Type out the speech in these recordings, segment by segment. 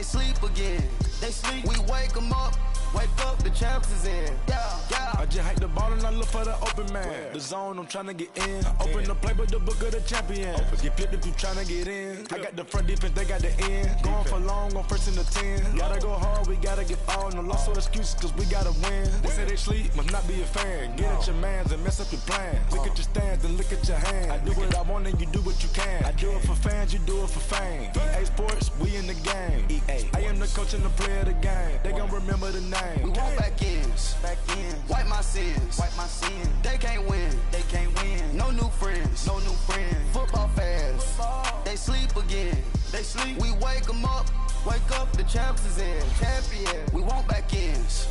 sleep again. They sleep. We wake them up. Wake up, the champs is in. Yeah. I just hate the ball and I look for the open man. The zone, I'm trying to get in. Open the playbook, the book of the champion. Get flipped if you trying to get in. I got the front defense, they got the end. Going for long, on first and the 10. Gotta go hard, we gotta get all. No loss or excuses, cause we gotta win. They say they sleep, must not be a fan. Get at your mans and mess up your plans. Look at your stands and look at your hands. I do what I want and you do what you can. I do it for fans, you do it for fame. EA Sports, we in the game. EA. I am the coach and the player of the game. They gon' remember the name. We want back ends. Wipe my sins. They can't win. No new friends. Football fans. They sleep again. We wake them up. Wake up, the champs is in. Champion. We want back ends.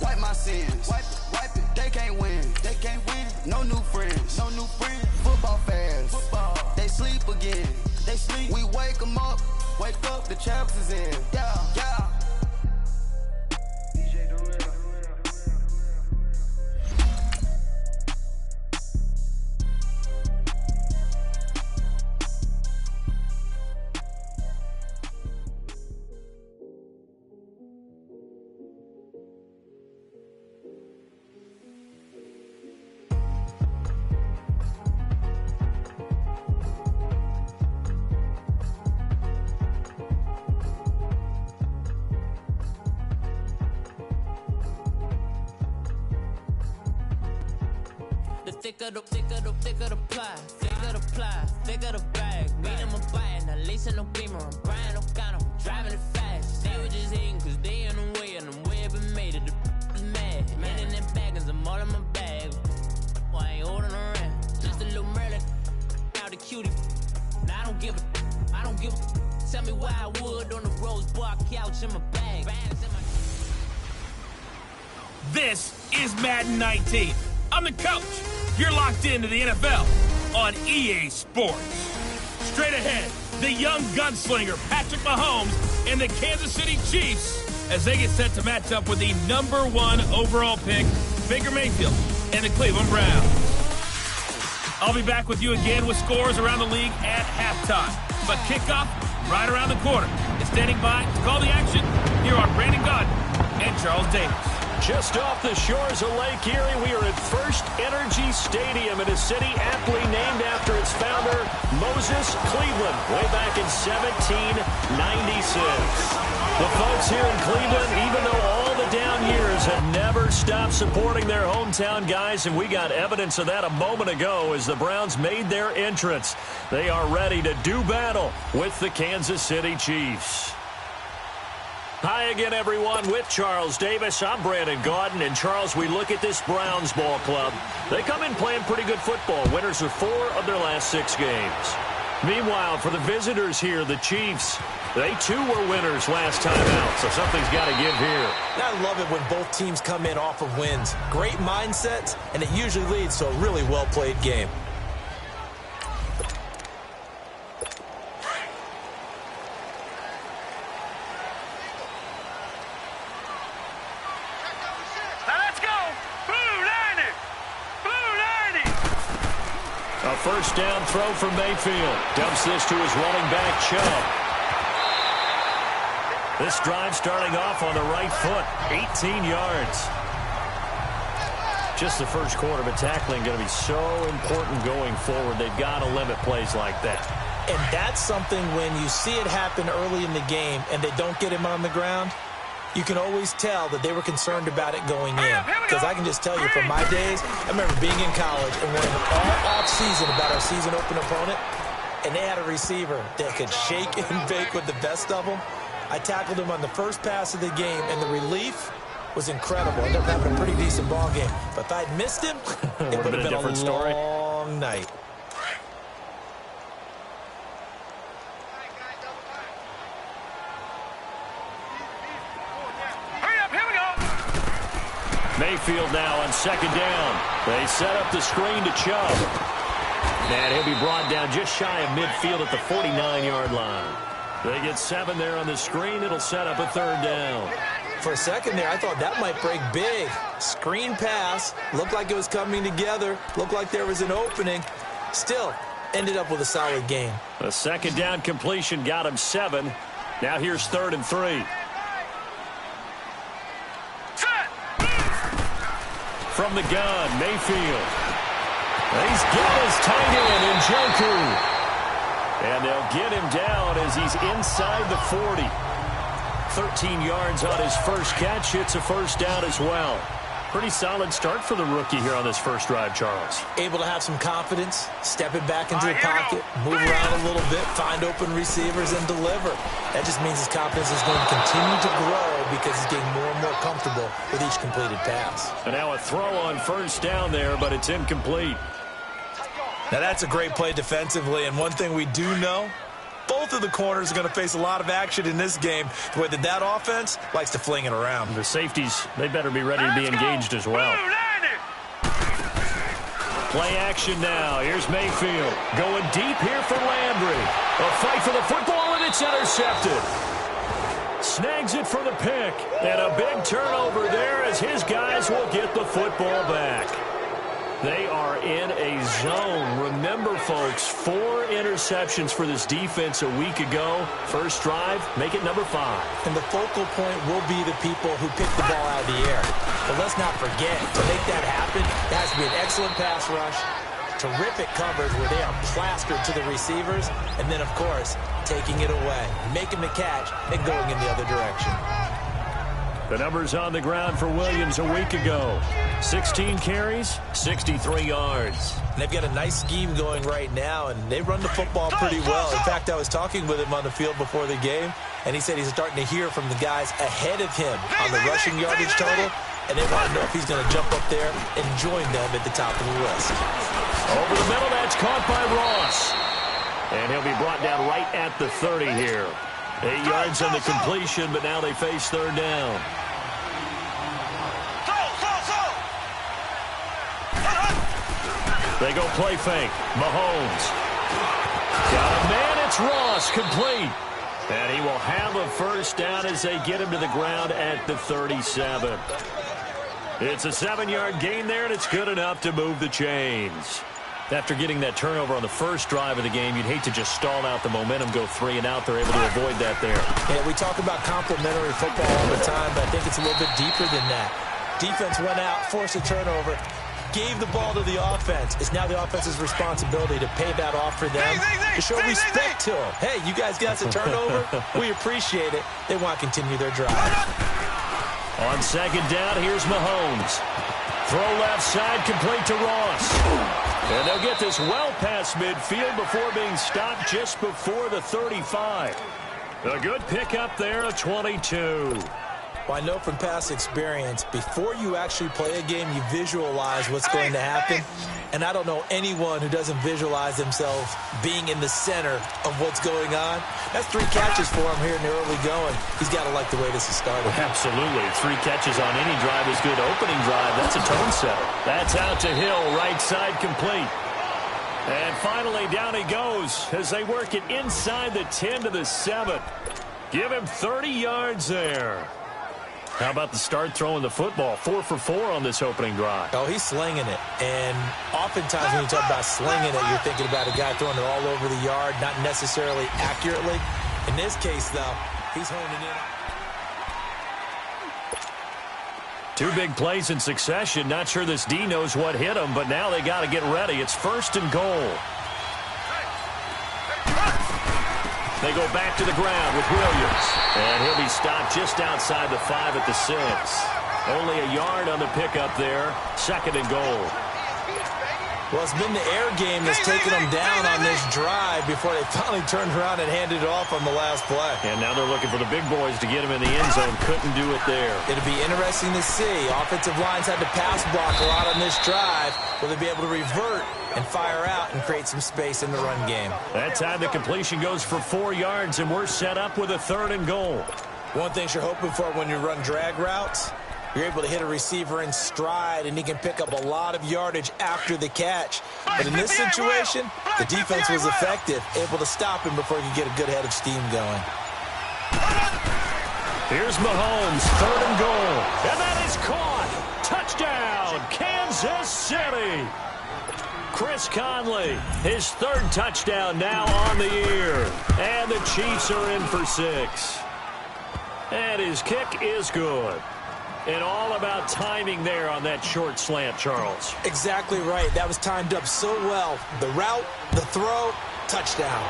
Wipe my sins. Wipe it. They can't win. No new friends. Football fans. They sleep again. We wake them up. Wake up, the champs is in. Yeah. Thicker the ply, thicker the bag. Beat him a bite, now lacing no beamer. I'm Brian O'Connor, driving it fast. They were just hating cause they in the way, and I'm way up and made it. The is mad. Man in them baggins, I'm all in my bag. I ain't holding around. Just a little Merlin, now the cutie. Now I don't give a. Tell me why I would on the rose bar couch in my bag. This is Madden 19. I'm the coach. You're locked into the NFL on EA Sports. Straight ahead, the young gunslinger Patrick Mahomes and the Kansas City Chiefs as they get set to match up with the #1 overall pick, Baker Mayfield, and the Cleveland Browns. I'll be back with you again with scores around the league at halftime. But kickoff right around the corner. And standing by to call the action, here are Brandon Gordon and Charles Davis. Just off the shores of Lake Erie, we are at First Energy Stadium in a city aptly named after its founder, Moses Cleveland, way back in 1796. The folks here in Cleveland, even though all the down years, have never stopped supporting their hometown guys, and we got evidence of that a moment ago as the Browns made their entrance. They are ready to do battle with the Kansas City Chiefs. Hi again, everyone, with Charles Davis. I'm Brandon Gordon. And, Charles, we look at this Browns ball club. They come in playing pretty good football. Winners of 4 of their last 6 games. Meanwhile, for the visitors here, the Chiefs, they too were winners last time out, so something's got to give here. I love it when both teams come in off of wins. Great mindsets, and it usually leads to a really well-played game. A first down throw from Mayfield. Dumps this to his running back, Chubb. This drive starting off on the right foot. 18 yards. Just the first quarter, but tackling going to be so important going forward. They've got to limit plays like that. And that's something when you see it happen early in the game and they don't get him on the ground, you can always tell that they were concerned about it going in. Because I can just tell you from my days, I remember being in college and worrying all off-season about our season-open opponent, and they had a receiver that could shake and bake with the best of them. I tackled him on the first pass of the game, and the relief was incredible. I ended up having a pretty decent ball game. But if I'd missed him, it would have been a different story. Long night. Mayfield now on second down. They set up the screen to Chubb. And he'll be brought down just shy of midfield at the 49-yard line. They get 7 there on the screen. It'll set up a third down. For a second there, I thought that might break big. Screen pass. Looked like it was coming together. Looked like there was an opening. Still, ended up with a solid game. A second down completion got him 7. Now here's 3rd and 3. From the gun, Mayfield. He's got his tight end, Njoku. And they'll get him down as he's inside the 40. 13 yards on his first catch. It's a first down as well. Pretty solid start for the rookie here on this first drive, Charles. Able to have some confidence, stepping back into the pocket, move around a little bit, find open receivers, and deliver. That just means his confidence is going to continue to grow because he's getting more and more comfortable with each completed pass. And now a throw on first down there, but it's incomplete. Now that's a great play defensively, and one thing we do know, both of the corners are going to face a lot of action in this game, the way that offense likes to fling it around. The safeties, they better be ready to be engaged as well. Play action now. Here's Mayfield. Going deep here for Landry. A fight for the football, and it's intercepted. Snags it for the pick. And a big turnover there as his guys will get the football back. They are in a zone. Remember, folks, 4 interceptions for this defense a week ago. First drive, make it number 5. And the focal point will be the people who pick the ball out of the air. But let's not forget, to make that happen, there has to be an excellent pass rush, terrific coverage where they are plastered to the receivers, and then, of course, taking it away, making the catch, and going in the other direction. The numbers on the ground for Williams a week ago. 16 carries, 63 yards. And they've got a nice scheme going right now, and they run the football pretty well. In fact, I was talking with him on the field before the game, and he said he's starting to hear from the guys ahead of him on the rushing yardage total, and they want to know if he's going to jump up there and join them at the top of the list. Over the middle, that's caught by Ross. And he'll be brought down right at the 30 here. 8 yards on the completion, but now they face 3rd down. They go play fake. Mahomes. Got a man. It's Ross. Complete. And he will have a first down as they get him to the ground at the 37. It's a 7-yard gain there, and it's good enough to move the chains. After getting that turnover on the first drive of the game, you'd hate to just stall out the momentum, go 3 and out. They're able to avoid that there. Yeah, we talk about complementary football all the time, but I think it's a little bit deeper than that. Defense went out, forced a turnover, gave the ball to the offense. It's now the offense's responsibility to pay that off for them, to show respect to them. Hey, you guys got a turnover? We appreciate it. They want to continue their drive. On 2nd down, here's Mahomes. Throw left side, complete to Ross. And they'll get this well past midfield before being stopped just before the 35. A good pickup there, a 22. Well, I know from past experience, before you actually play a game, you visualize what's going to happen. And I don't know anyone who doesn't visualize themselves being in the center of what's going on. That's 3 catches for him here in the early going. He's got to like the way this is started. Absolutely. 3 catches on any drive is good. Opening drive, that's a tone setter. That's out to Hill, right side complete. And finally, down he goes as they work it inside the 10 to the 7. Give him 30 yards there. How about the start throwing the football? 4 for 4 on this opening drive. Oh, he's slinging it. And oftentimes when you talk about slinging it, you're thinking about a guy throwing it all over the yard, not necessarily accurately. In this case, though, he's honing in. 2 big plays in succession. Not sure this D knows what hit him, but now they got to get ready. It's 1st and goal. They go back to the ground with Williams. And he'll be stopped just outside the 5 at the 6. Only a yard on the pickup there. 2nd and goal. Well, it's been the air game that's taken them down on this drive before they finally turned around and handed it off on the last play. And now they're looking for the big boys to get him in the end zone. Couldn't do it there. It'll be interesting to see. Offensive lines had to pass block a lot on this drive. Will they be able to revert and fire out and create some space in the run game? That time the completion goes for 4 yards, and we're set up with a 3rd and goal. One thing you're hoping for when you run drag routes, you're able to hit a receiver in stride, and he can pick up a lot of yardage after the catch. But in this situation, the defense was effective, able to stop him before he could get a good head of steam going. Here's Mahomes, 3rd and goal. And that is caught. Touchdown, Kansas City. Chris Conley, his third touchdown now on the year. And the Chiefs are in for 6. And his kick is good. And all about timing there on that short slant, Charles. Exactly right. That was timed up so well. The route, the throw, touchdown.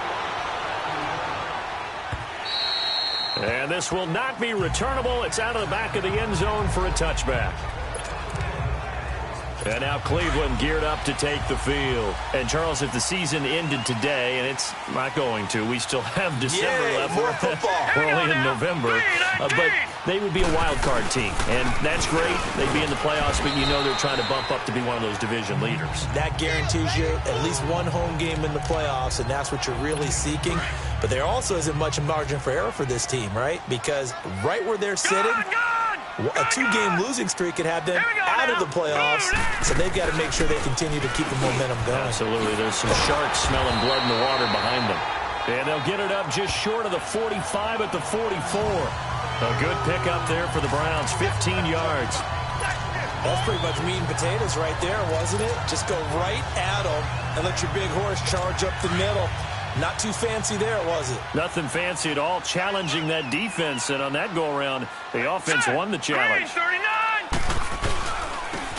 And this will not be returnable. It's out of the back of the end zone for a touchback. And now Cleveland geared up to take the field. And, Charles, if the season ended today, and it's not going to, we still have December left. More football. We're only in November. But they would be a wild card team. And that's great. They'd be in the playoffs, but you know they're trying to bump up to be one of those division leaders. That guarantees you at least one home game in the playoffs, and that's what you're really seeking. But there also isn't much margin for error for this team, right? Because right where they're sitting, a 2-game losing streak could have them out of the playoffs, so they've got to make sure they continue to keep the momentum going. Absolutely. There's some sharks smelling blood in the water behind them. And they'll get it up just short of the 45 at the 44. A good pickup there for the Browns, 15 yards. That's pretty much meat and potatoes right there, wasn't it? Just go right at them and let your big horse charge up the middle. Not too fancy there, was it? Nothing fancy at all, challenging that defense. And on that go-around, the offense won the challenge.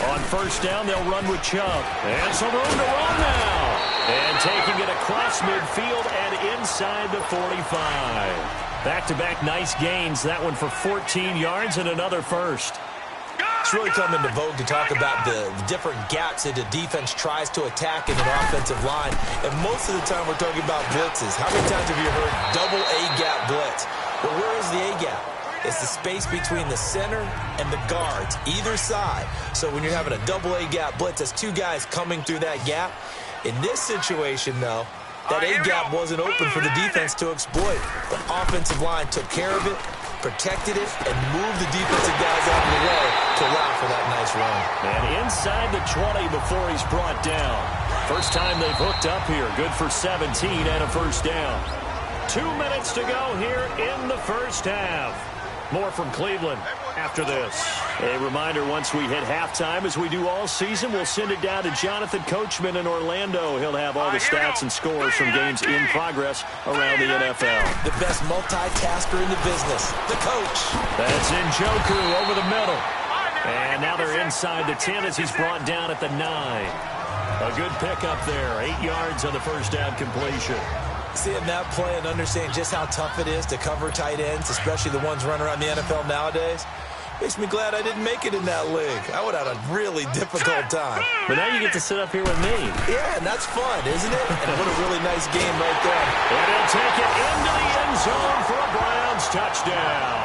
On first down, they'll run with Chubb. And some room to run now. And taking it across midfield and inside the 45. Back-to-back nice gains. That one for 14 yards and another first. It's really come into vogue to talk about the different gaps that the defense tries to attack in an offensive line. And most of the time we're talking about blitzes. How many times have you heard double A-gap blitz? Well, where is the A-gap? It's the space between the center and the guards, either side. So when you're having a double A-gap blitz, that's 2 guys coming through that gap. In this situation, though, that A-gap wasn't open for the defense to exploit. The offensive line took care of it, protected it, and moved the defensive guys out of the way to allow for that nice run. And inside the 20 before he's brought down. First time they've hooked up here. Good for 17 and a first down. 2 minutes to go here in the first half. More from Cleveland after this. A reminder, once we hit halftime, as we do all season, we'll send it down to Jonathan Coachman in Orlando. He'll have all the stats and scores from games in progress around the NFL. The best multitasker in the business, the coach. That's Njoku over the middle. And now they're inside the 10 as he's brought down at the 9. A good pickup there. 8 yards on the first down completion. Seeing that play and understanding just how tough it is to cover tight ends, especially the ones running around the NFL nowadays, makes me glad I didn't make it in that league. I would have had a really difficult time. But now you get to sit up here with me. Yeah, and that's fun, isn't it? And what a really nice game right there. And he'll take it into the end zone for a Browns touchdown.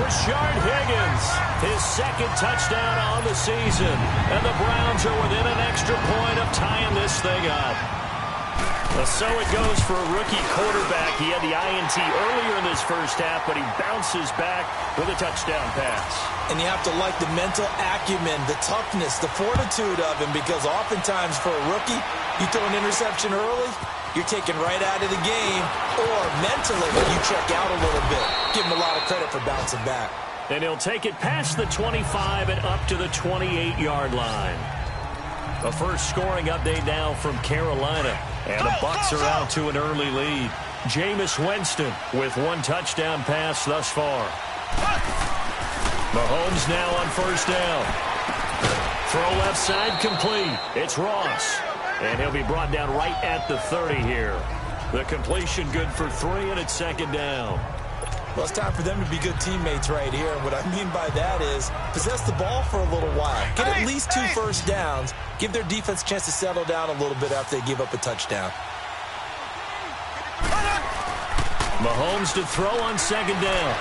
Rashard Higgins, his second touchdown on the season. And the Browns are within an extra point of tying this thing up. So it goes for a rookie quarterback. He had the INT earlier in this first half, but he bounces back with a touchdown pass. And you have to like the mental acumen, the toughness, the fortitude of him, because oftentimes for a rookie, you throw an interception early, you're taken right out of the game, or mentally you check out a little bit. Give him a lot of credit for bouncing back. And he'll take it past the 25 and up to the 28-yard line. A first scoring update now from Carolina. And the Bucs are out to an early lead. Jameis Winston with 1 touchdown pass thus far. Mahomes now on first down. Throw left side complete. It's Ross. And he'll be brought down right at the 30 here. The completion good for 3, and it's second down. Well, it's time for them to be good teammates right here. And what I mean by that is possess the ball for a little while. Get at least 2 first downs. Give their defense a chance to settle down a little bit after they give up a touchdown. Mahomes to throw on second down.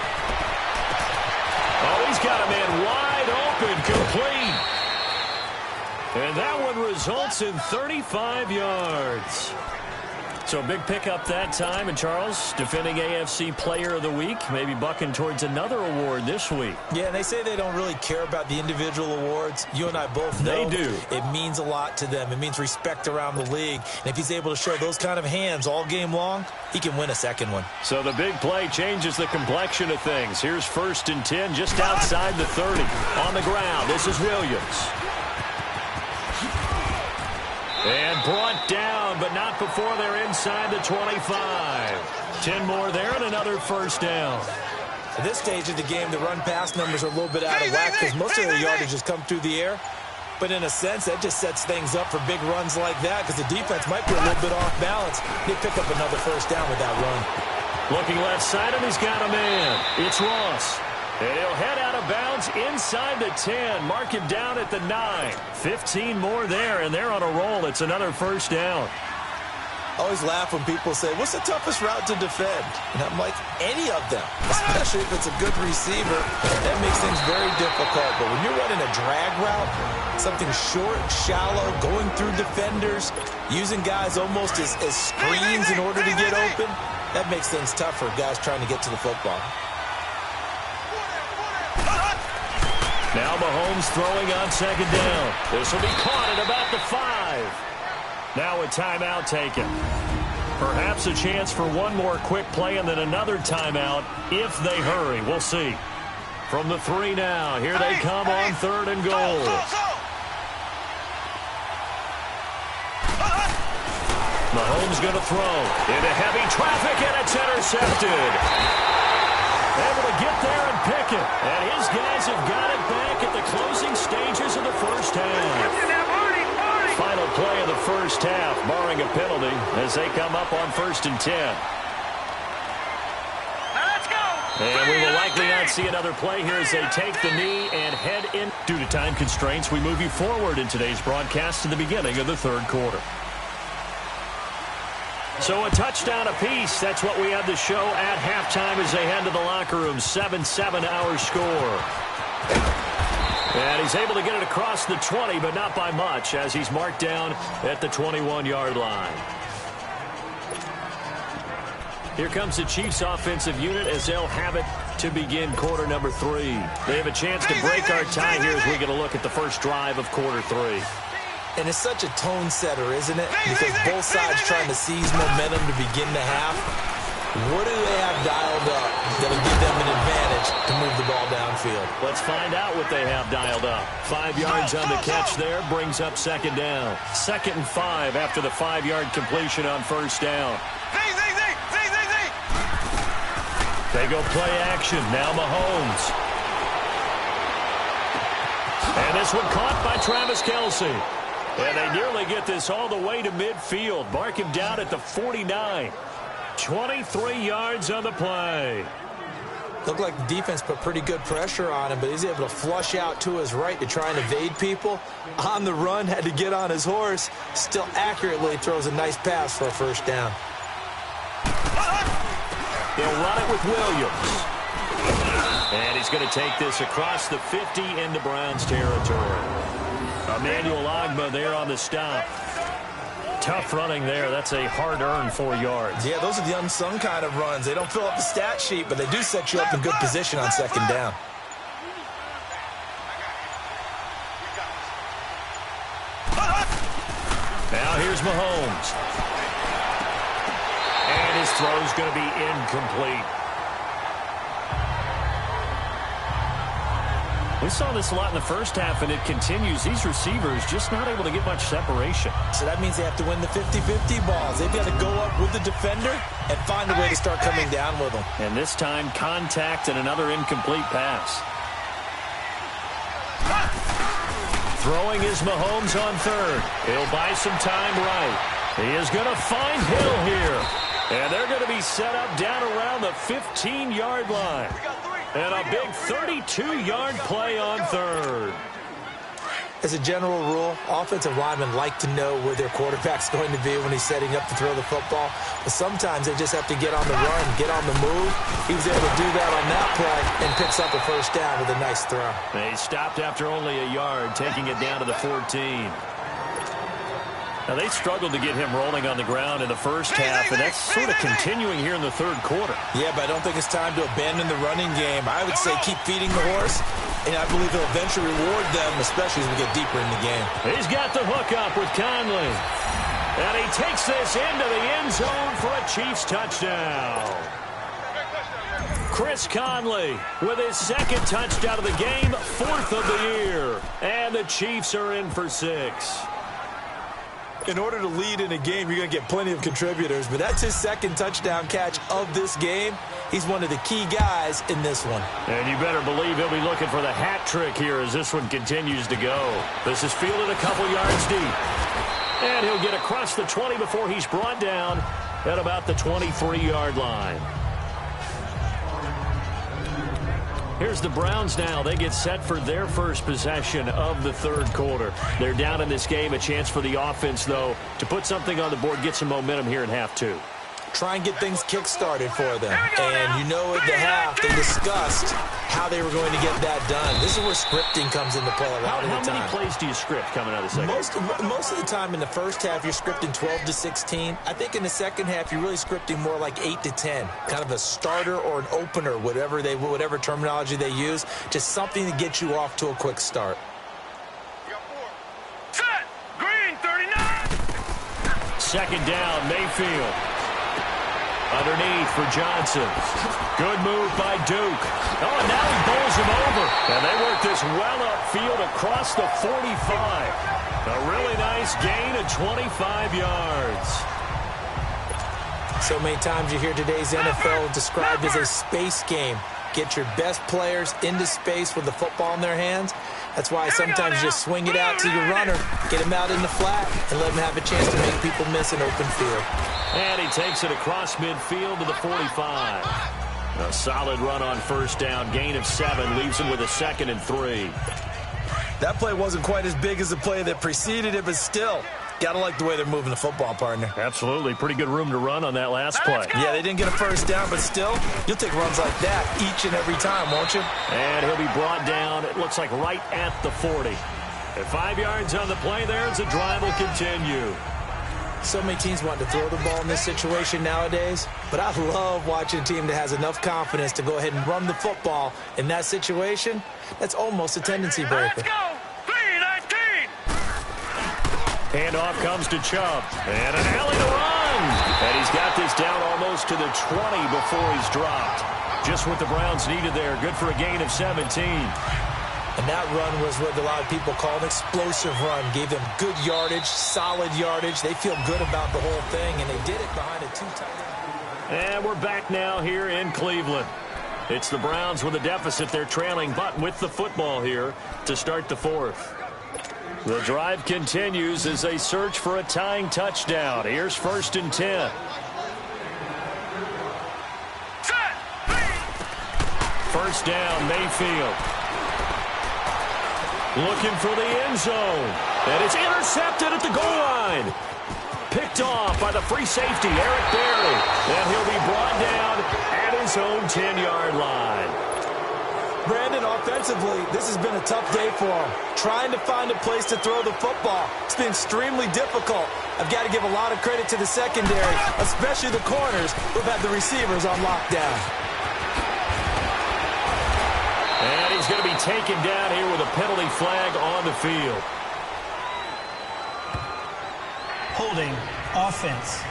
Oh, he's got a man wide open, complete. And that one results in 35 yards. So a big pickup that time. And Charles, defending AFC Player of the Week, maybe bucking towards another award this week. Yeah, and they say they don't really care about the individual awards. You and I both know they do. It means a lot to them. It means respect around the league. And if he's able to show those kind of hands all game long, he can win a second one. So the big play changes the complexion of things. Here's 1st and 10 just outside the 30. On the ground, this is Williams. And brought down, but not before they're inside the 25. 10 more there and another first down. At this stage of the game, the run-pass numbers are a little bit out of whack because most of their yardage has come through the air. But in a sense, that just sets things up for big runs like that because the defense might be a little bit off balance. They pick up another first down with that run. Looking left side, and he's got a man. It's Ross. And he'll head out of bounds inside the 10. Mark him down at the 9. 15 more there, and they're on a roll. It's another first down. I always laugh when people say, what's the toughest route to defend? And I'm like, any of them, especially if it's a good receiver. That makes things very difficult. But when you're running a drag route, something short, shallow, going through defenders, using guys almost as screens in order to get open, that makes things tough for guys trying to get to the football. Now Mahomes throwing on second down. This will be caught at about the 5. Now a timeout taken. Perhaps a chance for one more quick play and then another timeout if they hurry. We'll see. From the 3 now. Here they come on third and goal. Mahomes going to throw into heavy traffic, and it's intercepted. Able to get there and pick it. And his guys have got it back at the closing stages of the first half. Final play of the first half, barring a penalty, as they come up on 1st and 10. Let's go. And we will likely not see another play here as they take the knee and head in. Due to time constraints, we move you forward in today's broadcast to the beginning of the third quarter. So a touchdown apiece. That's what we have to show at halftime as they head to the locker room. 7-7 our score. And he's able to get it across the 20, but not by much, as he's marked down at the 21-yard line. Here comes the Chiefs' offensive unit as they'll have it to begin quarter number 3. They have a chance to break our tie here as we get a look at the first drive of quarter 3. And it's such a tone setter, isn't it? Because both sides trying to seize momentum to begin the half. What do they have dialed up that'll give them an advantage to move the ball downfield? Let's find out what they have dialed up. 5 yards on the catch there, brings up second down. 2nd and 5 after the 5-yard completion on first down. They go play action. Now Mahomes. And this one caught by Travis Kelce. And they nearly get this all the way to midfield. Mark him down at the 49. 23 yards on the play. Looked like the defense put pretty good pressure on him, but he's able to flush out to his right to try and evade people. On the run, had to get on his horse. Still accurately throws a nice pass for a first down. They'll run it with Williams. And he's going to take this across the 50 into Browns territory. Emmanuel Ogbah there on the stop. Tough running there. That's a hard-earned 4 yards. Yeah, those are the unsung kind of runs. They don't fill up the stat sheet, but they do set you up in good position on second down. Now here's Mahomes. And his throw's going to be incomplete. We saw this a lot in the first half, and it continues. These receivers just not able to get much separation. So that means they have to win the 50-50 balls. They've got to go up with the defender and find a way to start coming down with them. And this time, contact and another incomplete pass. Throwing is Mahomes on third. He'll buy some time right. He is going to find Hill here. And they're going to be set up down around the 15-yard line. And a big 32-yard play on third. As a general rule, offensive linemen like to know where their quarterback's going to be when he's setting up to throw the football. But sometimes they just have to get on the run, get on the move. He was able to do that on that play and picks up a first down with a nice throw. They stopped after only a yard, taking it down to the 14. Now, they struggled to get him rolling on the ground in the first half, and that's sort of continuing here in the third quarter. Yeah, but I don't think it's time to abandon the running game. I would say keep feeding the horse, and I believe he'll eventually reward them, especially as we get deeper in the game. He's got the hook up with Conley. And he takes this into the end zone for a Chiefs touchdown. Chris Conley with his second touchdown of the game, 4th of the year. And the Chiefs are in for 6. In order to lead in a game, you're going to get plenty of contributors, but that's his second touchdown catch of this game. He's one of the key guys in this one. And you better believe he'll be looking for the hat trick here as this one continues to go. This is fielded a couple yards deep. And he'll get across the 20 before he's brought down at about the 23-yard line. Here's the Browns now. They get set for their first possession of the third quarter. They're down in this game. A chance for the offense, though, to put something on the board, get some momentum here in half two. Try and get things kick-started for them. And you know at the half, they discussed how they were going to get that done. This is where scripting comes into play a lot of the time. How many plays do you script coming out of the second? Most of the time in the first half, you're scripting 12 to 16. I think in the second half, you're really scripting more like 8 to 10. Kind of a starter or an opener, whatever terminology they use. Just something to get you off to a quick start. Set! Green, 39! Second down, Mayfield. Underneath for Johnson. Good move by Duke. Oh, and now he bowls him over. And they work this well upfield across the 45. A really nice gain of 25 yards. So many times you hear today's NFL described as a space game. Get your best players into space with the football in their hands. That's why sometimes you just swing it out to your runner, get him out in the flat, and let him have a chance to make people miss an open field. And he takes it across midfield to the 45. A solid run on first down. Gain of 7 leaves him with a 2nd and 3. That play wasn't quite as big as the play that preceded it, but still, gotta like the way they're moving the football, partner. Absolutely. Pretty good room to run on that last play. Yeah, they didn't get a first down, but still, you'll take runs like that each and every time, won't you? And he'll be brought down, it looks like right at the 40. At 5 yards on the play there as the drive will continue. So many teams want to throw the ball in this situation nowadays, but I love watching a team that has enough confidence to go ahead and run the football in that situation. That's almost a tendency breaker. Let's go! 3-19! Handoff comes to Chubb. And an alley to run. And he's got this down almost to the 20 before he's dropped. Just what the Browns needed there. Good for a gain of 17. And that run was what a lot of people call an explosive run. Gave them good yardage, solid yardage. They feel good about the whole thing, and they did it behind a 2-tight end. And we're back now here in Cleveland. It's the Browns with a deficit. They're trailing, but with the football here to start the fourth. The drive continues as they search for a tying touchdown. Here's 1st and 10. First down, Mayfield. Looking for the end zone. And it's intercepted at the goal line. Picked off by the free safety, Eric Berry. And he'll be brought down at his own 10-yard line. Brandon, offensively, this has been a tough day for him. Trying to find a place to throw the football. It's been extremely difficult. I've got to give a lot of credit to the secondary, especially the corners who've had the receivers on lockdown. And he's going to be taken down here with a penalty flag on the field. Holding offense.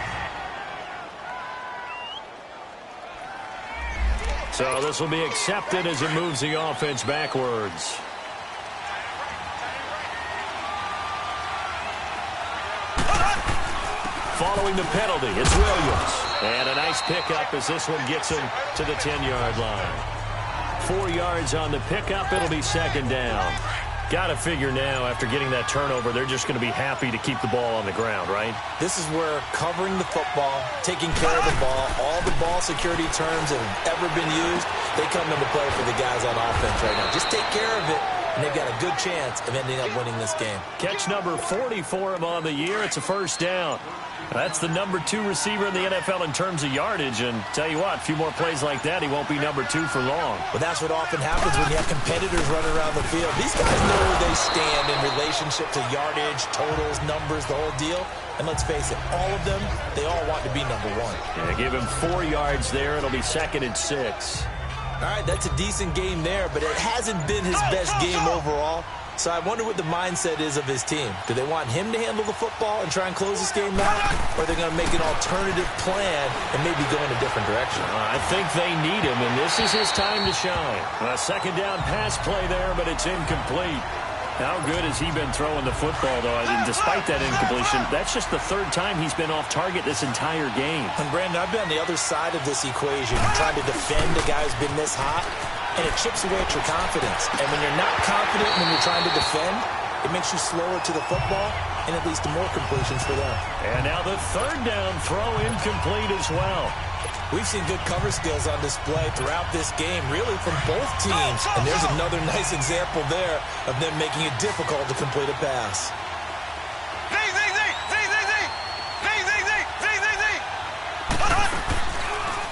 So this will be accepted as it moves the offense backwards. Following the penalty, it's Williams. And a nice pickup as this one gets him to the 10-yard line. 4 yards on the pickup. It'll be 2nd down. Got to figure now, after getting that turnover, they're just going to be happy to keep the ball on the ground, right? This is where covering the football, taking care of the ball, all the ball security terms that have ever been used, they come into play for the guys on offense right now. Just take care of it, and they've got a good chance of ending up winning this game. Catch number 40 for him on the year. It's a first down. That's the number 2 receiver in the NFL in terms of yardage. And tell you what, a few more plays like that, he won't be number 2 for long. But that's what often happens when you have competitors running around the field. These guys know where they stand in relationship to yardage, totals, numbers, the whole deal. And let's face it, all of them, they all want to be number 1. Yeah, give him 4 yards there. It'll be 2nd and 6. All right, that's a decent game there, but it hasn't been his best game overall. So I wonder what the mindset is of his team. Do they want him to handle the football and try and close this game out? Or are they going to make an alternative plan and maybe go in a different direction? I think they need him, and this is his time to shine. A 2nd down pass play there, but it's incomplete. How good has he been throwing the football, though? And despite that incompletion, that's just the third time he's been off target this entire game. And, Brandon, I've been on the other side of this equation, trying to defend a guy who's been this hot, and it chips away at your confidence. And when you're not confident when you're trying to defend, it makes you slower to the football, and it leads to more completions for them. And now the third down throw incomplete as well. We've seen good cover skills on display throughout this game, really from both teams. And there's another nice example there of them making it difficult to complete a pass.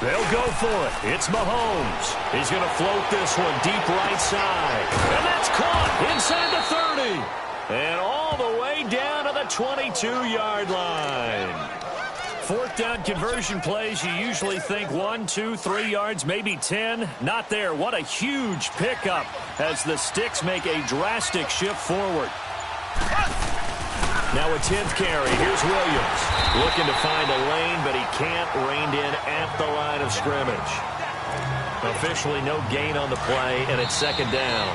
They'll go for it. It's Mahomes. He's going to float this one deep right side. And that's caught inside the 30. And all the way down to the 22-yard line. Fourth down conversion plays, you usually think 1, 2, 3 yards, maybe 10. Not there. What a huge pickup as the sticks make a drastic shift forward. Now a 10th carry. Here's Williams. Looking to find a lane, but he can't. Reined in at the line of scrimmage. Officially no gain on the play, and it's second down.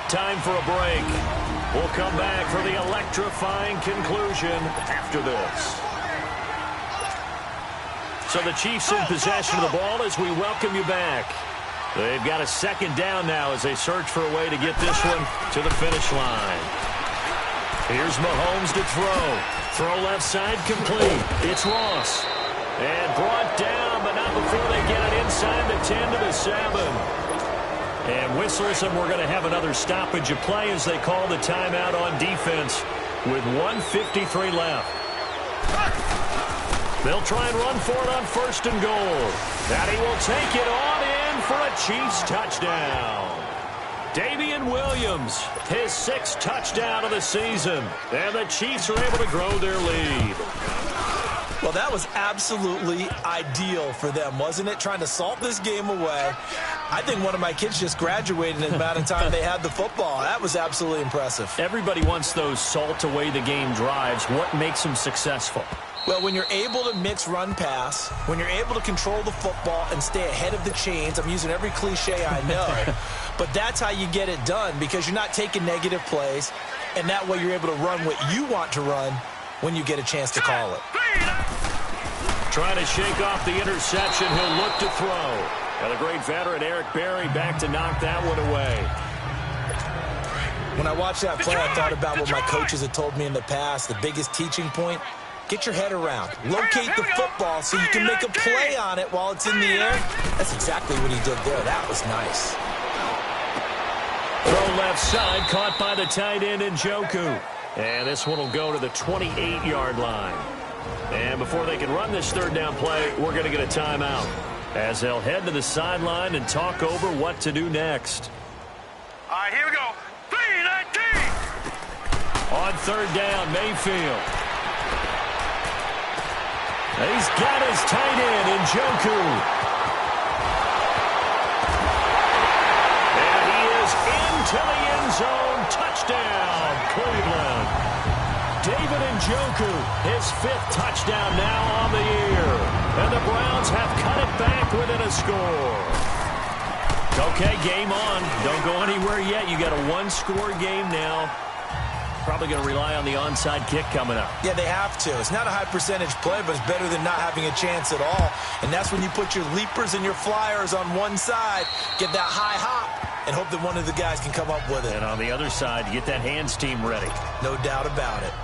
Time for a break. We'll come back for the electrifying conclusion after this. So the Chiefs in possession of the ball as we welcome you back. They've got a second down now as they search for a way to get this one to the finish line. Here's Mahomes to throw. Throw left side complete. It's Ross. And brought down, but not before they get it inside the 10 to the 7. And whistles, and we're going to have another stoppage of play as they call the timeout on defense with 1:53 left. They'll try and run for it on first and goal. And he will take it on in for a Chiefs touchdown. Damian Williams, his 6th touchdown of the season. And the Chiefs are able to grow their lead. Well, that was absolutely ideal for them, wasn't it? Trying to salt this game away. I think one of my kids just graduated in the amount of time they had the football. That was absolutely impressive. Everybody wants those salt away the game drives. What makes them successful? Well, when you're able to mix run-pass, when you're able to control the football and stay ahead of the chains, I'm using every cliche I know, but that's how you get it done because you're not taking negative plays, and that way you're able to run what you want to run when you get a chance to call it. Trying to shake off the interception, he'll look to throw. And the great veteran Eric Berry back to knock that one away. When I watched that play, I thought about what my coaches had told me in the past, the biggest teaching point. Get your head around. Locate the football so you can make a play on it while it's in the air. That's exactly what he did there. That was nice. Throw left side, caught by the tight end Njoku. And this one will go to the 28-yard line. And before they can run this third down play, we're going to get a timeout as they'll head to the sideline and talk over what to do next. All right, here we go. 3-19. On third down, Mayfield. He's got his tight end, Njoku. And he is into the end zone. Touchdown, Cleveland. David Njoku, his 5th touchdown now on the year. And the Browns have cut it back within a score. Okay, game on. Don't go anywhere yet. You got a 1-score game now. Probably going to rely on the onside kick coming up. Yeah, they have to. It's not a high percentage play, but it's better than not having a chance at all. And that's when you put your leapers and your flyers on one side, get that high hop, and hope that one of the guys can come up with it. And on the other side, you get that hands team ready. No doubt about it.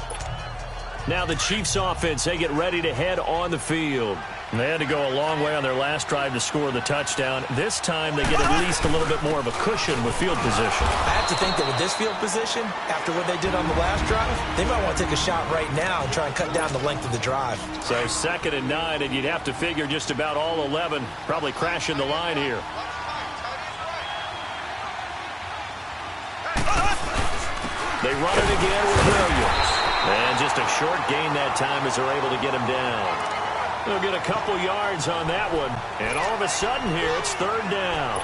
Now the Chiefs offense, they get ready to head on the field. And they had to go a long way on their last drive to score the touchdown. This time they get at least a little bit more of a cushion with field position. I have to think that with this field position, after what they did on the last drive, they might want to take a shot right now and try and cut down the length of the drive. So 2nd and 9, and you'd have to figure just about all 11 probably crashing the line here. They run it again with Williams. And just a short gain that time as they're able to get him down. They'll get a couple yards on that one. And all of a sudden here, it's third down.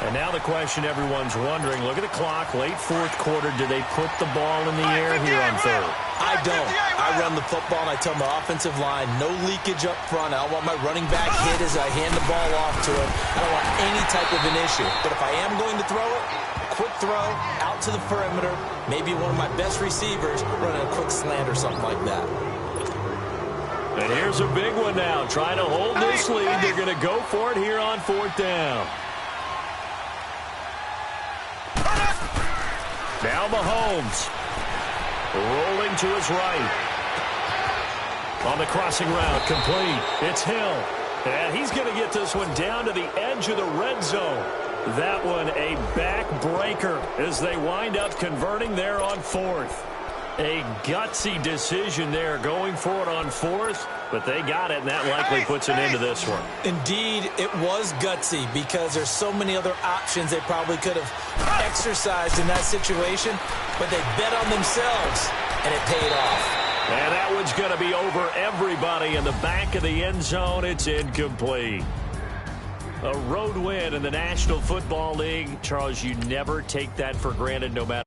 And now the question everyone's wondering, look at the clock, late 4th quarter, do they put the ball in the air here on third? I don't. I run the football and I tell my offensive line, no leakage up front. I don't want my running back hit as I hand the ball off to him. I don't want any type of an issue. But if I am going to throw it, quick throw out to the perimeter, maybe one of my best receivers running a quick slant or something like that. And here's a big one now. Trying to hold this lead. They're going to go for it here on 4th down. Now Mahomes. Rolling to his right. On the crossing route, complete. It's Hill. And he's going to get this one down to the edge of the red zone. That one a backbreaker as they wind up converting there on 4th. A gutsy decision there going for it on 4th, but they got it, and that likely puts an end to this one. Indeed, it was gutsy because there's so many other options they probably could have exercised in that situation, but they bet on themselves, and it paid off. And that one's going to be over everybody in the back of the end zone. It's incomplete. A road win in the National Football League. Charles, you never take that for granted no matter